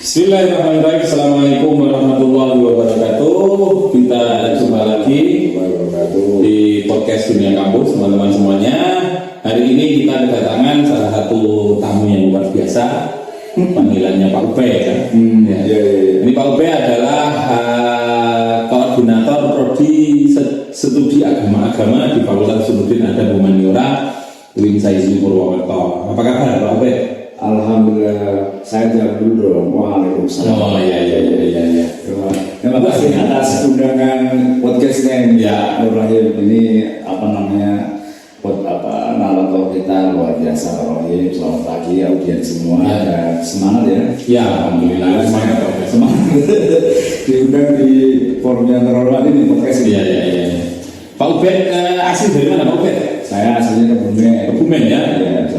Bismillahirrahmanirrahim. Assalamualaikum warahmatullahi wabarakatuh. Kita jumpa lagi di podcast Dunia Kampus, teman-teman semuanya. Hari ini kita kedatangan salah satu tamu yang luar biasa. Panggilannya Pak Ube ya. Ini Pak Ube adalah koordinator prodi studi agama-agama di Fakultas Usuluddin Adab Humaniora UIN Sayyidina Purwokerto. Apa kabar Pak Ube? Alhamdulillah, saya jawab dulu dong. Waalaikumsalam. Oh iya. Terima kasih atas undangan podcastnya ya Nur Rahim. Ini narator kita luar biasa Nur Rahim. Selamat pagi audiens semua. Dan semangat ya. Ya alhamdulillah semangat. Diundang di forum yang terhormat ini podcast ini. Iya. Pak Ubed asli dari mana Pak Ubed? Saya aslinya Kebumen. Kebumen ya? Iya,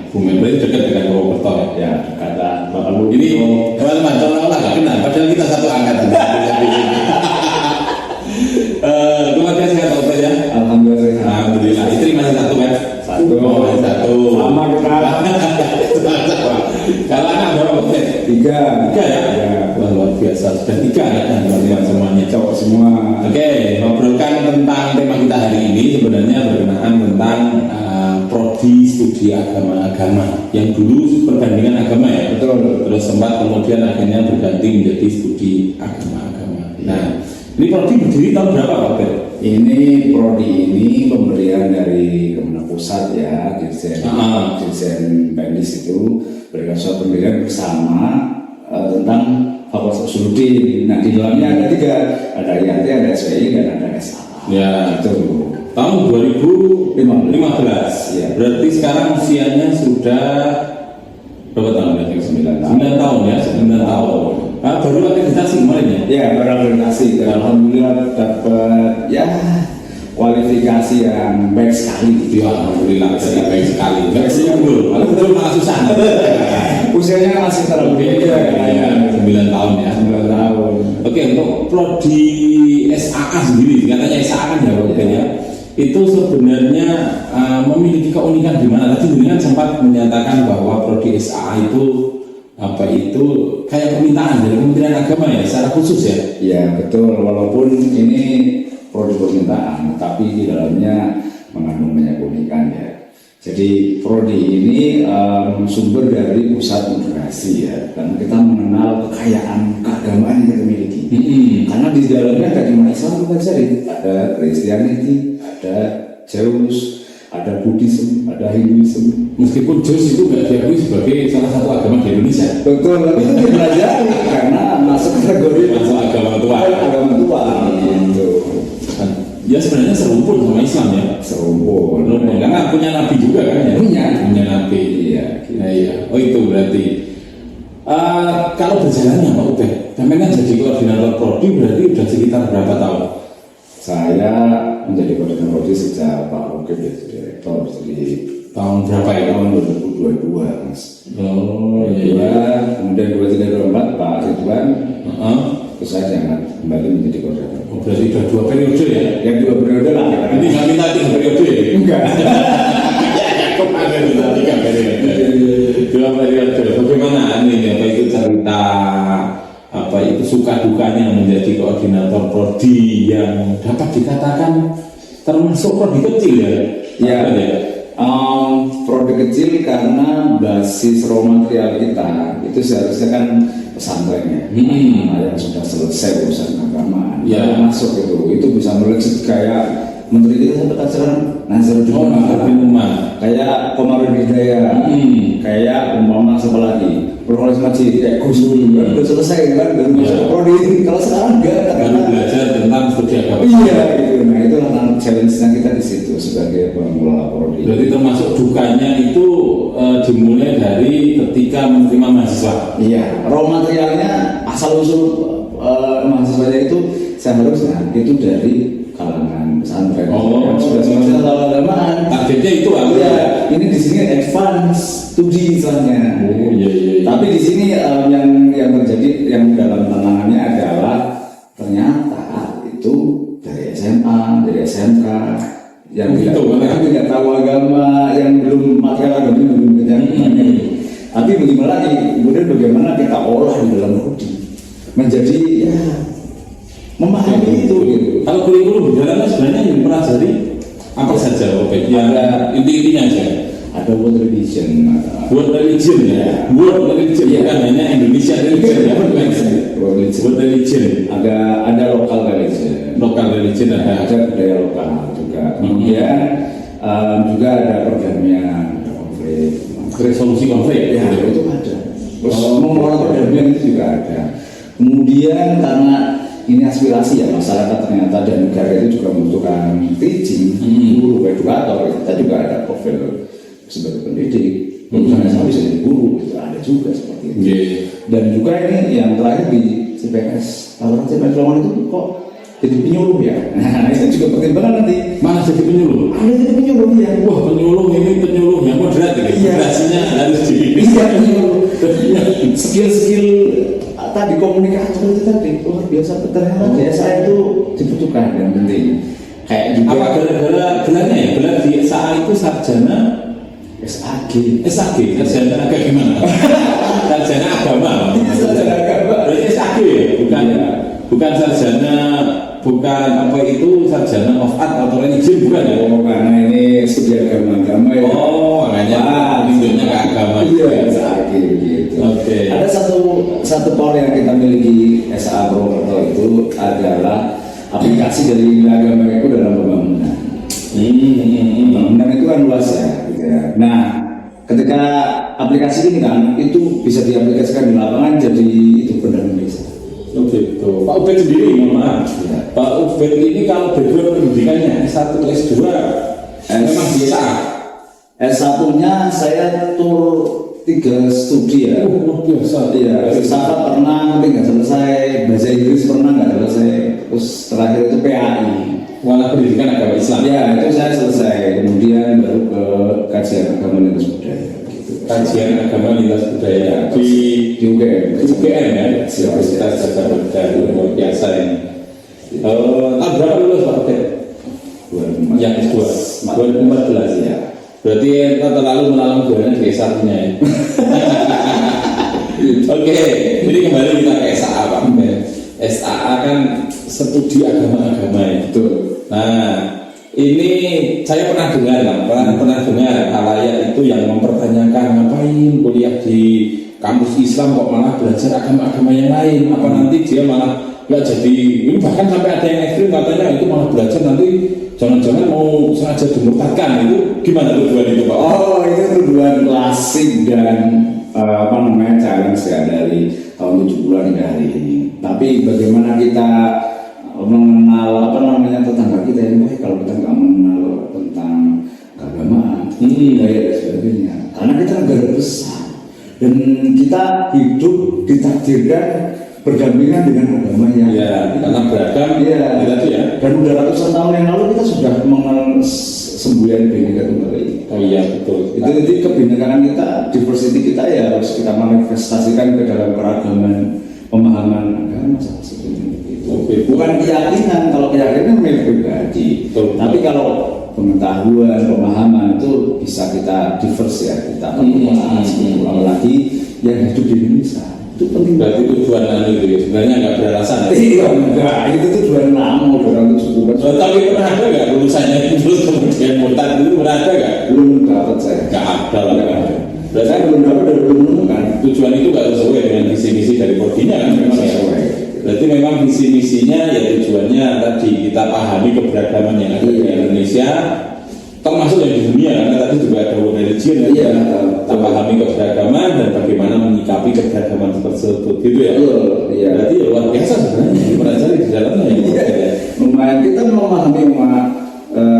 Kebumen berarti dekat dengan Purwokerto ya? Ya, dekat Bakalu. Ini teman-teman seolah-olah nggak kenal, padahal kita satu angkatan. Keluarga sehat Pak Ubed ya? Alhamdulillah. Istri masih satu kan? Satu. Oh, masih satu. Sama kita. Kalau anak berapa Pak Ubed? Tiga ya? Wah, luar biasa, sudah 3 ya teman-teman semuanya. Cowok semua. Oke, ngobrolkan tentang tema kita hari ini sebenarnya berkenaan tentang prodi studi agama-agama yang dulu perbandingan agama ya. Betul. Terus sempat kemudian akhirnya berganti menjadi studi agama-agama. Nah, ini prodi berdiri tahun berapa Pak Ber? Ini prodi ini pemberian dari Kemenang Pusat ya, Dirjen Pendis itu berikan suatu pemberian bersama tentang Fakultas Usuluddin. Nah di dalamnya ada 3, ada IAT, ada SPI, dan ada SA. Ya itu tahun 2015. Ya. Berarti sekarang usianya sudah berapa tahun? 9 tahun ya, 9 tahun. Baru akreditasi kemarin ya? Ya, baru akreditasi. Alhamdulillah dapat ya kualifikasi yang baik sekali. Ya, alhamdulillah baik sekali. Baik sekali. Betul malah susah. Usianya masih terlalu beda ya, 9 tahun ya. 9 tahun. Oke, untuk prodi SAA sendiri, katanya SAA kan ya, itu sebenarnya memiliki keunikan di mana? Tadi dengan sempat menyatakan bahwa prodi SAA itu kayak permintaan dari Kementerian Agama ya, secara khusus ya? Ya betul, walaupun ini prodi permintaan, tapi di dalamnya mengandung banyak keunikan ya. Jadi prodi ini sumber dari pusat moderasi ya, karena kita mengenal kekayaan keagamaan yang kita miliki. Karena di dalamnya ada cuma Islam bukan saja, ada Kristianiti, ada Zeus, ada Buddhism, ada Hinduism. Meskipun Zeus itu nggak diakui sebagai salah satu agama di Indonesia. Betul, tapi itu dipelajari karena masuk kategori agama tua. Gitu. Ya sebenarnya serumpun sama Islam ya. Serumpun. Karena punya nabi juga kan ya. Punya nabi. Iya. Iya. Oh itu berarti. Kalau berjalannya Pak Ube, sampai kan jadi koordinator prodi berarti udah sekitar berapa tahun? Saya menjadi koordinator prodi sejak Pak Ube jadi direktur. Jadi tahun berapa ya? Tahun 2022 Mas. Oh iya. Kemudian 2324 Pak Ridwan. Terus saya jangan kembali menjadi koordinator. Oh, berarti udah 2 periode ya? Yang 2 periode lah. Ini nggak minta 3 periode ya? Enggak. Kemarin minta 3 periode. 2 periode. Bagaimana ini? Apa itu cerita? Apa itu suka dukanya menjadi koordinator prodi yang dapat dikatakan termasuk prodi kecil ya? Ya. Prodi kecil karena basis raw material kita itu seharusnya kan pesantrennya yang sudah selesai urusan keagamaan masuk itu bisa melejit kayak menteri kita sampai sekarang Nazarudin Umar, kayak Komarudin Hidayat, kayak umpama siapa lagi Profesor Masjid kayak Gus Dur udah selesai kan dan masuk prodi. Kalau sekarang enggak karena belajar tentang studi agama. Iya gitu. Nah itu tantangan challenge-nya kita di situ sebagai pengelola prodi. Jadi termasuk dukanya itu dimulai dari ketika menerima mahasiswa. Iya, raw materialnya asal usul mahasiswanya itu seharusnya itu dari kalangan pesantren. Yang sudah selesai tahu agamaan. Targetnya itu apa? Ya, ini di sini advance studi misalnya. Oh iya. Tapi di sini yang terjadi yang dalam tantangannya adalah ternyata itu dari SMA, dari SMK yang tidak tahu agama, yang belum material agama belum banyak. Tapi bagaimana lagi, kemudian bagaimana kita olah di dalam Rudi menjadi ya memahami itu gitu. Kalau kurikulum di dalamnya sebenarnya yang dipelajari apa saja Robert? Ya inti-intinya aja. Ada world religion, World religion ya, world religion Iya. bukan hanya Indonesia religion ya, world religion. ada lokal religion, Local religion ada. budaya lokal juga. Kemudian juga ada perdamaian, ada konflik, Resolusi konflik ya itu ada. Terus mengelola perdamaian itu juga ada. Kemudian karena ini aspirasi ya masyarakat ternyata dan negara itu juga membutuhkan teaching, guru, edukator. Kita juga ada profil sebagai pendidik, misalnya saya bisa jadi guru, itu ada juga seperti itu. Dan juga ini yang terakhir di CPNS, kalau CPNS Lamongan itu kok jadi penyuluh ya. Nah itu juga pertimbangan nanti. Mana jadi penyuluh? Ada jadi penyuluh ya. Wah penyuluh ini penyuluh yang moderat ya. Moderasinya harus dipilih. Iya penyuluh. Skill-skill tadi komunikator itu tadi luar biasa. Ternyata saya itu dibutuhkan yang penting. Kayak juga. Apa gara-gara gelarnya ya? Gelar di SA itu sarjana SAG, sarjana agak gimana? Sarjana agama. sarjana agama. Berarti SAG ya? Bukan sarjana, bukan apa itu sarjana of art atau religion bukan ya? Oh, karena ini studi agama ya. Oh, makanya tunjuknya ke agama. Iya, SAG gitu. Oke. Ada satu power yang kita miliki SA Purwokerto itu adalah aplikasi dari agama itu dalam pembangunan. Pembangunan itu kan luas ya, gitu ya. Nah, ketika aplikasi ini kan itu bisa diaplikasikan di lapangan jadi itu pendanaan desa. Oke, betul. Pak Ubed sendiri, mohon maaf. Ya. Pak Ubed ini kalau background pendidikannya S1, S2 memang biasa. S1-nya saya tur 3 studi ya. Luar biasa. Iya, filsafat pernah tapi nggak selesai, bahasa Inggris pernah nggak selesai. Terus terakhir itu PAI. Walau pendidikan agama Islam. Ya itu saya selesai. Kemudian baru ke kajian agama lintas budaya. Gitu. Kajian agama lintas budaya di UGM. UGM ya, Universitas Gadjah Mada. Luar biasa ini. Tahun berapa lulus Pak Ubed? Yang S2 2014 ya. Berarti kita terlalu melalang buana di S1-nya ya. Oke, jadi kembali kita ke SAA Pak Ubed. SAA kan studi agama-agama ya. Betul. Nah, ini saya pernah dengar, pernah dengar halayak itu yang mempertanyakan ngapain kuliah di kampus Islam kok malah belajar agama-agama yang lain. Apa nanti dia malah nggak jadi? Ini bahkan sampai ada yang ekstrim katanya itu malah belajar nanti jangan-jangan mau sengaja dimurtadkan. Itu gimana tujuan itu Pak? Oh itu tujuan klasik dan challenge ya dari tahun 70-an hingga hari ini. Tapi bagaimana kita mengenal tetangga kita yang baik kalau kita nggak mengenal tentang keagamaan, budaya dan sebagainya. Karena kita negara besar dan kita hidup ditakdirkan berdampingan dengan agama yang karena beragam ya. Dan udah ratusan tahun yang lalu kita sudah mengenal semboyan Bhinneka Tunggal Ika. Oh iya betul. Itu jadi kebinekaan kita, diversity kita ya harus kita manifestasikan ke dalam keragaman pemahaman agama seperti itu. Bukan keyakinan, kalau keyakinan milik pribadi. Tapi kalau pengetahuan, pemahaman itu bisa kita diverse ya, kita bahas. Apalagi yang hidup di Indonesia. Itu penting. Berarti tujuan itu ya sebenarnya nggak beralasan. Iya enggak, itu tujuan lama orang itu cukup. Tapi pernah ada nggak lulusannya terus kemudian murtad itu pernah ada nggak? Belum dapat saya. Nggak ada lah. Berarti saya belum dapat dan belum menemukan. Tujuan itu nggak sesuai dengan visi misi dari prodinya kan memang ya. Berarti memang visi misinya ya tujuannya tadi kita pahami keberagaman yang ada di Indonesia, termasuk yang di dunia karena tadi juga ada world religion ya. Kita pahami keberagaman dan bagaimana menyikapi keberagaman tersebut gitu ya. Iya. Berarti ya luar biasa sebenarnya mempelajari di dalamnya ya. Lumayan kita memahami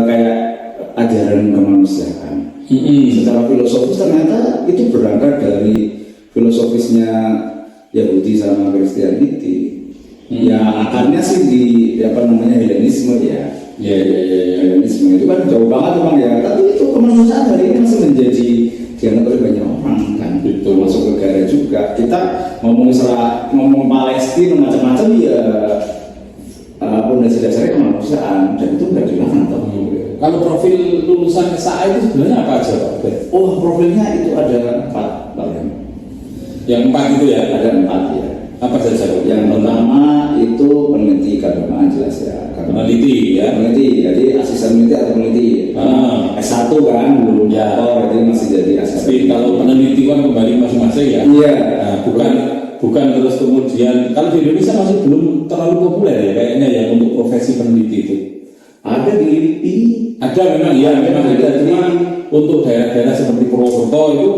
kayak ajaran kemanusiaan. Secara filosofis ternyata itu berangkat dari filosofisnya Yahudi sama Kristianiti. Ya akarnya sih di Helenisme ya. Helenisme itu kan jauh banget memang ya. Tapi itu kemanusiaan hari ini masih menjadi dianggap oleh banyak orang kan. Itu masuk negara juga. Kita ngomong Israel, ngomong Palestina macam-macam ya. Pondasi dasarnya kemanusiaan dan itu nggak dilarang. Kalau profil lulusan SAA itu sebenarnya apa aja Pak? Oh profilnya itu ada 4 Pak. Yang 4 itu ya? Ada 4 ya. Apa saja? Yang pertama itu peneliti keagamaan jelas ya. Peneliti ya. Peneliti, jadi asisten peneliti atau peneliti. S1 kan belum Ya. jadi masih jadi asisten. Tapi kalau peneliti kan kembali masing-masing ya. Iya. Nah, bukan terus kemudian kalau di Indonesia masih belum terlalu populer ya kayaknya ya untuk profesi peneliti itu. Ada di LIPI. Ada memang ya, memang ada. Cuma untuk daerah-daerah seperti Purwokerto itu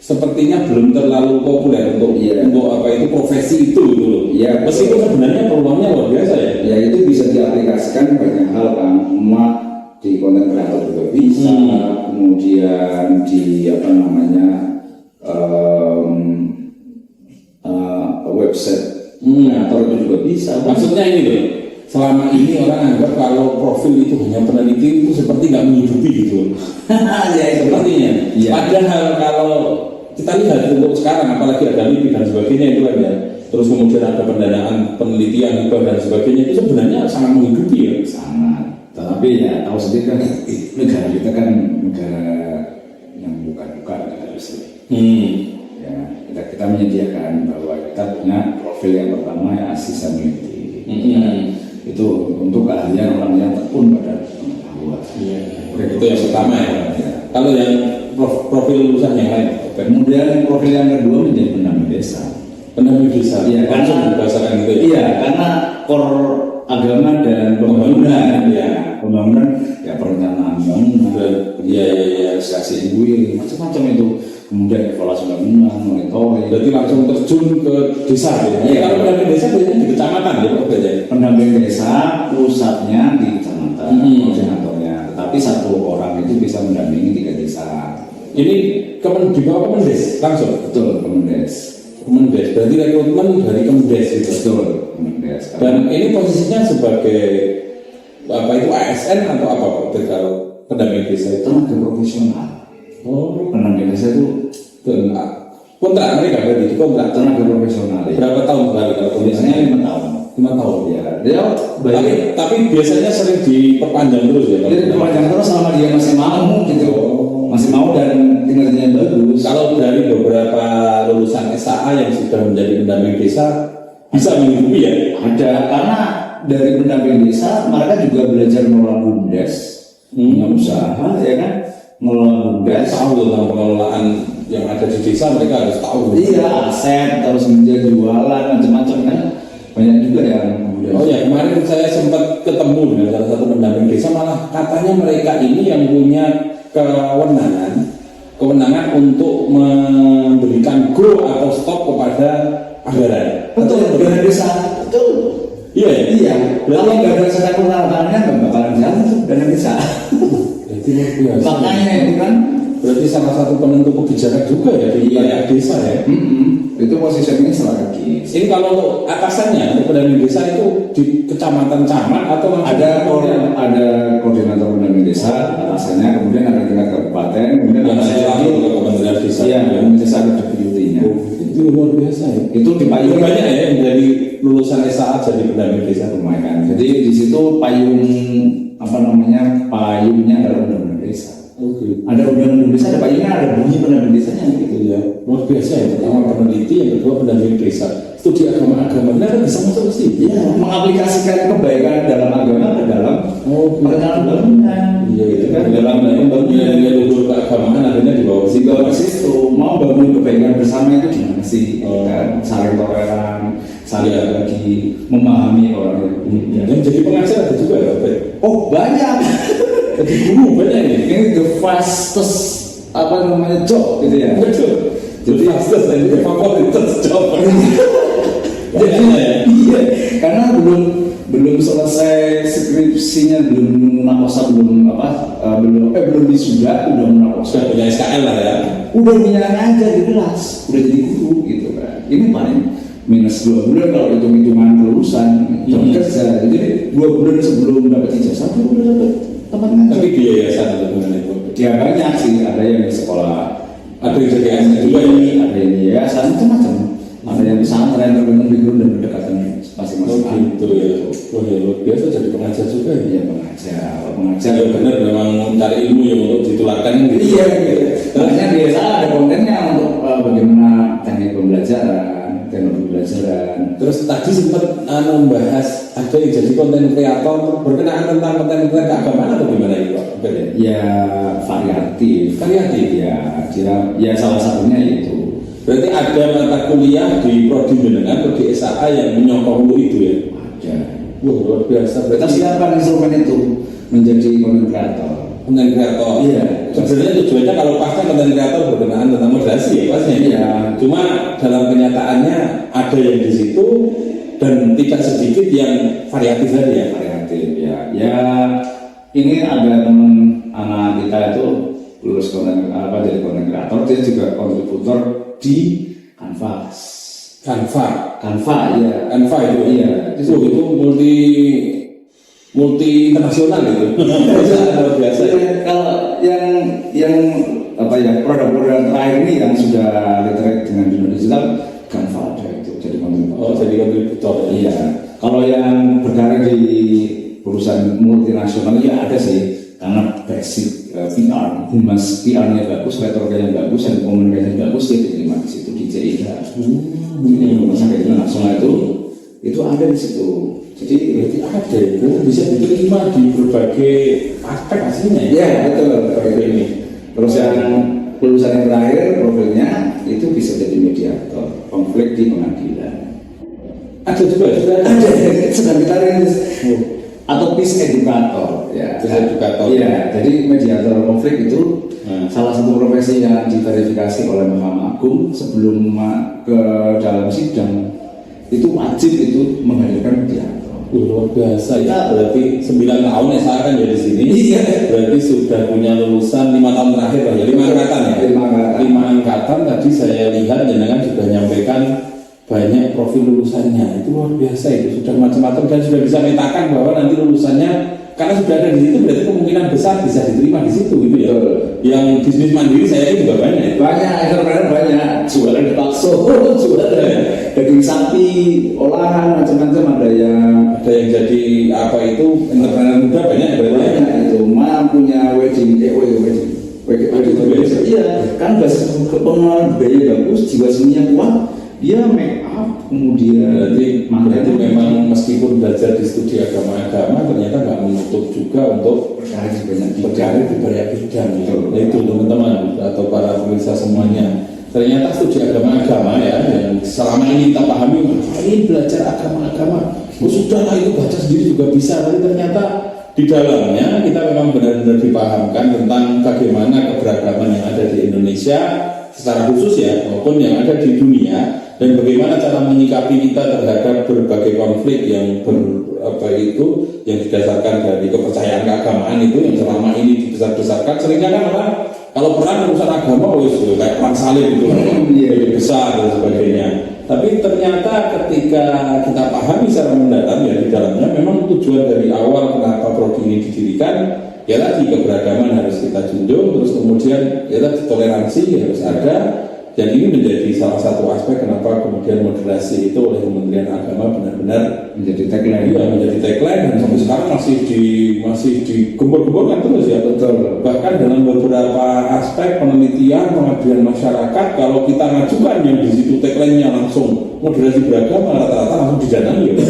sepertinya belum terlalu populer untuk apa itu profesi itu gitu loh. Iya. Meskipun sebenarnya peluangnya luar biasa ya. Ya itu bisa diaplikasikan banyak hal kan. Di konten kreator juga bisa, kemudian di apa namanya website kreator itu juga bisa. Maksudnya ini loh, selama ini orang anggap kalau profil itu hanya peneliti itu seperti nggak menghidupi gitu loh. Ya sepertinya. Ya. Padahal kalau kita lihat untuk sekarang, apalagi ada LIPI dan sebagainya itu kan ya. Terus kemudian ada pendanaan penelitian dan sebagainya itu sebenarnya sangat menghidupi ya. Sangat. Tetapi ya tahu sendiri kan negara kita kan negara yang bukan negara Islam. Ya, kita menyediakan bahwa kita punya profil yang pertama ya asisten peneliti. Itu untuk keahlian orang yang tekun pada pengetahuan. Itu yang pertama ya. Kalau yang profil lulusan yang lain, kemudian profil yang kedua menjadi pendamping desa. Pendamping desa. Iya, langsung berdasarkan itu. Ya? Iya, karena core agama dan pembangunan ya perencanaan bangunan, realisasi MUI, macam-macam itu. Kemudian evaluasi bangunan, monitoring. Berarti langsung terjun ke desa ya. Iya. Kalau pendamping desa biasanya di kecamatan ya, Pak ya. Pendamping desa pusatnya di kecamatan, koordinatornya. Tetapi satu orang itu bisa mendampingi 3 desa. Ini di bawah Kemendes langsung. Betul, Kemendes. Berarti rekrutmen dari Kemendes itu. Betul, Kemendes. Dan ini posisinya sebagai apa itu ASN atau apa Pak? Kalau pendamping desa itu tenaga profesional. Pendamping desa itu kontrak mereka berarti kontrak tenaga profesional. Ya. Berapa tahun sekali kalau biasanya 5 tahun. 5 tahun Ya. Dia tapi biasanya sering diperpanjang terus ya. Diperpanjang terus selama dia masih mau gitu. Masih mau dan kinerjanya bagus. Kalau dari beberapa lulusan SAA yang sudah menjadi pendamping desa bisa menghidupi ya? Ada, karena dari pendamping desa mereka juga belajar mengelola BUMDes, punya usaha ya kan, mengelola BUMDes, tahu tentang pengelolaan yang ada di desa mereka harus tahu. Iya, aset, terus menjual jualan macam-macam kan, banyak juga yang kemudian. Oh ya, kemarin saya sempat ketemu dengan salah satu pendamping desa, malah katanya mereka ini yang punya kewenangan untuk memberikan go atau stop kepada anggaran. Betul, anggaran desa. Betul. Iya. Iya. Kalau nggak ada secara peralatannya nggak bakalan jalan tuh dana desa. Itu luar biasa. Makanya itu kan berarti salah satu penentu kebijakan juga ya di wilayah desa ya. Itu posisinya strategis. Ini kalau untuk atasannya, untuk pendamping desa itu di kecamatan camat atau ada koordinator pendamping desa, atasannya, kemudian ada tingkat kabupaten, kemudian ada lagi ke Kementerian Desa. Iya, desa ada deputinya. Itu luar biasa ya. Itu dipayung banyak ya yang dari lulusan SAA jadi pendamping desa lumayan. Jadi di situ payungnya adalah undang-undang desa. Ada undang-undang desa, ada payungnya, ada bunyi pendamping desanya gitu ya. Luar biasa ya. Pertama peneliti, yang kedua pendamping desa. Studi agama-agama, benar bisa masuk ke situ. Iya, mengaplikasikan kebaikan dalam agama ke dalam perencanaan bangunan. Iya, itu kan dalam bangunan yang luhur keagamaan akhirnya dibawa ke situ. Mau bangun kebaikan bersama itu gimana sih? Kan saling toleran, saling berbagi, memahami orang yang dan jadi pengajar ada juga ya, Pak? Oh banyak. Jadi guru banyak ini. Ini the fastest job gitu ya. Betul. Jadi fastest dan the favorites job. Jadi iya, karena belum selesai skripsinya, belum nakosa, belum wisuda, udah nakosa, punya SKL lah ya, udah punya ngajar di kelas, udah jadi guru gitu kan. Ini paling minus 2 bulan kalau hitung-hitungan kelulusan kerja. Jadi 2 bulan sebelum dapat ijazah tuh udah dapat tempat ngajar. Tapi di yayasan atau gimana itu? Dia banyak sih, ada yang di sekolah, ada yang jadi yayasan juga, ada yang di yayasan macam-macam. Ada yang di pesantren tergantung background dan pendekatan masing-masing. Gitu ya. Wah ya luar biasa jadi pengajar juga ya. Iya pengajar ya benar, memang mencari ilmu yang untuk ditularkan gitu. Iya. Makanya biasa ada kontennya untuk bagaimana teknik pembelajaran, teknologi pembelajaran. Terus tadi sempat membahas ada yang jadi konten kreator berkenaan tentang konten-konten keagamaan atau gimana itu Pak? Ya variatif. Ya salah satunya itu. Berarti ada mata kuliah di prodi jenengan, prodi SAA yang menyokong itu ya? Ada. Wah, luar biasa. Kita siapkan instrumen itu menjadi konten kreator. Konten kreator. Iya. Sebenarnya tujuannya kalau pasnya konten kreator berkenaan tentang moderasi ya pasnya. Iya. Cuma dalam kenyataannya ada yang di situ dan tidak sedikit yang variatif tadi ya. Variatif ya. Ya ini ada teman anak kita itu lulus jadi konten kreator, dia juga kontributor di Canva ya. Canva itu iya. Itu multi internasional itu. Luar biasa. Kalau yang produk-produk terakhir ini yang sudah literate dengan dunia digital, Canva ada itu jadi kontributor. Oh, jadi kontributor. Iya. Kalau yang berkarir di perusahaan multinasional ya ada sih, karena basic PR, humas PR-nya bagus, retorikanya bagus, dan komunikasinya bagus, dia diterima di situ di JIH. Rumah sakit internasional itu ada di situ. Jadi berarti ada itu bisa diterima di berbagai aspek aslinya ya. Iya betul ini. Terus yang lulusan yang terakhir profilnya itu bisa jadi mediator konflik di pengadilan. Ada juga sedang kita rilis. Atau peace educator ya. Peace educator. Iya, jadi mediator konflik itu salah satu profesi yang diverifikasi oleh Mahkamah Agung sebelum ke dalam sidang itu wajib itu menghadirkan mediator. Luar biasa ya, berarti 9 tahun ya saya kan jadi sini. Iya. Berarti sudah punya lulusan 5 tahun terakhir ya, 5 angkatan ya. 5 angkatan tadi saya lihat jenengan juga nyampaikan banyak profil lulusannya, itu luar biasa, itu sudah macam-macam dan sudah bisa mengatakan bahwa nanti lulusannya karena sudah ada di situ berarti kemungkinan besar bisa diterima di situ gitu ya. Yang bisnis mandiri saya juga banyak. Entrepreneur banyak, jualan di bakso, jualan daging sapi, olahan macam-macam, ada yang jadi apa itu entrepreneur muda banyak itu punya wedding. Iya, kan basis pengenalan budaya bagus, jiwa seninya kuat. Dia make up, kemudian berarti memang meskipun belajar di studi agama-agama ternyata nggak menutup juga untuk berkarir di banyak bidang. Itu teman-teman atau para pemirsa semuanya. Ternyata studi agama-agama ya yang selama ini kita pahami ini belajar agama-agama. Sudahlah itu baca sendiri juga bisa. Tapi ternyata di dalamnya kita memang benar-benar dipahamkan tentang bagaimana keberagaman yang ada di Indonesia secara khusus ya maupun yang ada di dunia. Dan bagaimana cara menyikapi kita terhadap berbagai konflik yang yang didasarkan dari kepercayaan keagamaan itu yang selama ini dibesar-besarkan. Seringnya kan orang kalau perang urusan agama kayak perang salib itu lebih besar dan sebagainya. Tapi ternyata ketika kita pahami secara mendalam ya di dalamnya memang tujuan dari awal kenapa prodi ini didirikan ya tadi keberagaman harus kita junjung, terus kemudian ya tadi toleransi harus ada. Dan ini menjadi salah satu aspek kenapa kemudian moderasi itu oleh Kementerian Agama benar-benar menjadi tagline. Iya, menjadi tagline dan sampai sekarang masih digembur-gemburkan terus ya. Betul. Bahkan dalam beberapa aspek penelitian pengabdian masyarakat kalau kita ngajukan yang di situ tagline-nya langsung moderasi beragama rata-rata langsung didanai ya.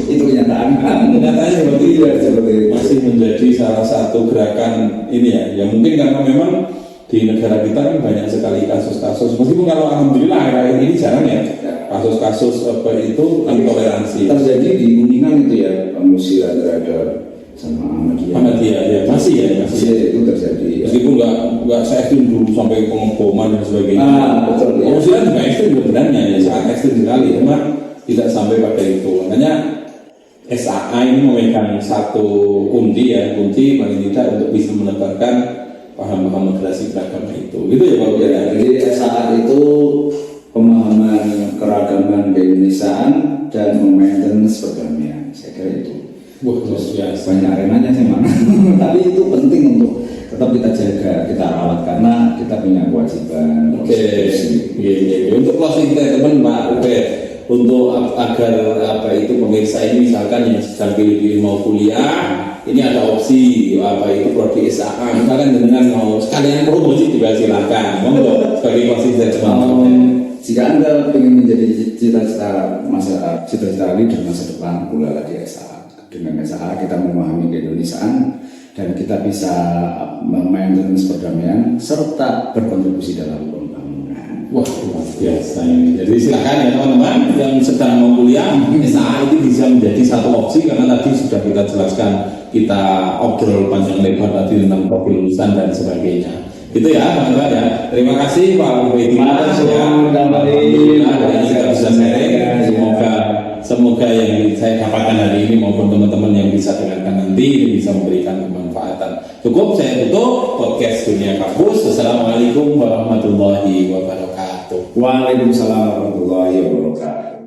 itu kenyataan. Kenyataannya seperti masih menjadi salah satu gerakan ini ya. Ya mungkin karena memang di negara kita kan banyak sekali kasus-kasus meskipun kalau alhamdulillah akhir-akhir ini jarang ya kasus-kasus itu intoleransi terjadi di Kuningan itu ya pengusiran terhadap sama Ahmadiyah ya masih itu terjadi meskipun nggak se ekstrim dulu sampai pengeboman dan sebagainya betul pengusiran juga ekstrim sebenarnya ya sangat ekstrim sekali cuma tidak sampai pada itu makanya SAA ini memegang satu kunci paling tidak untuk bisa menebarkan paham-paham moderasi beragama itu gitu ya Pak ya. Jadi SAA itu pemahaman keragaman keindonesiaan dan maintenance perdamaian saya kira itu banyak arenanya sih mana tapi itu penting untuk tetap kita jaga kita rawat karena kita punya kewajiban untuk closing statement Pak Ubed untuk agar itu pemirsa ini misalkan yang sedang pilih mau kuliah ini ada opsi itu prodi SAA misalkan dengan mau sekalian promosi juga silakan monggo sebagai closing statement jika Anda ingin menjadi cita-cita leader masa depan, kuliahlah di SAA. Dengan SAA kita memahami keindonesiaan dan kita bisa maintenance perdamaian serta berkontribusi dalam pembangunan. Wah, luar biasa ini. Jadi silakan ya teman-teman yang sedang mau kuliah, SAA itu bisa menjadi satu opsi karena tadi sudah kita jelaskan, kita obrol panjang lebar tadi tentang profil lulusan dan sebagainya. Itu ya teman-teman ya. Terima kasih Pak Ubedillah ya. Alhamdulillah hari ini kita bisa sharing. Semoga yang saya dapatkan hari ini maupun teman-teman yang bisa dengarkan nanti bisa memberikan kemanfaatan. Cukup saya tutup podcast Dunia Kampus. Wassalamualaikum warahmatullahi wabarakatuh. Waalaikumsalam warahmatullahi wabarakatuh.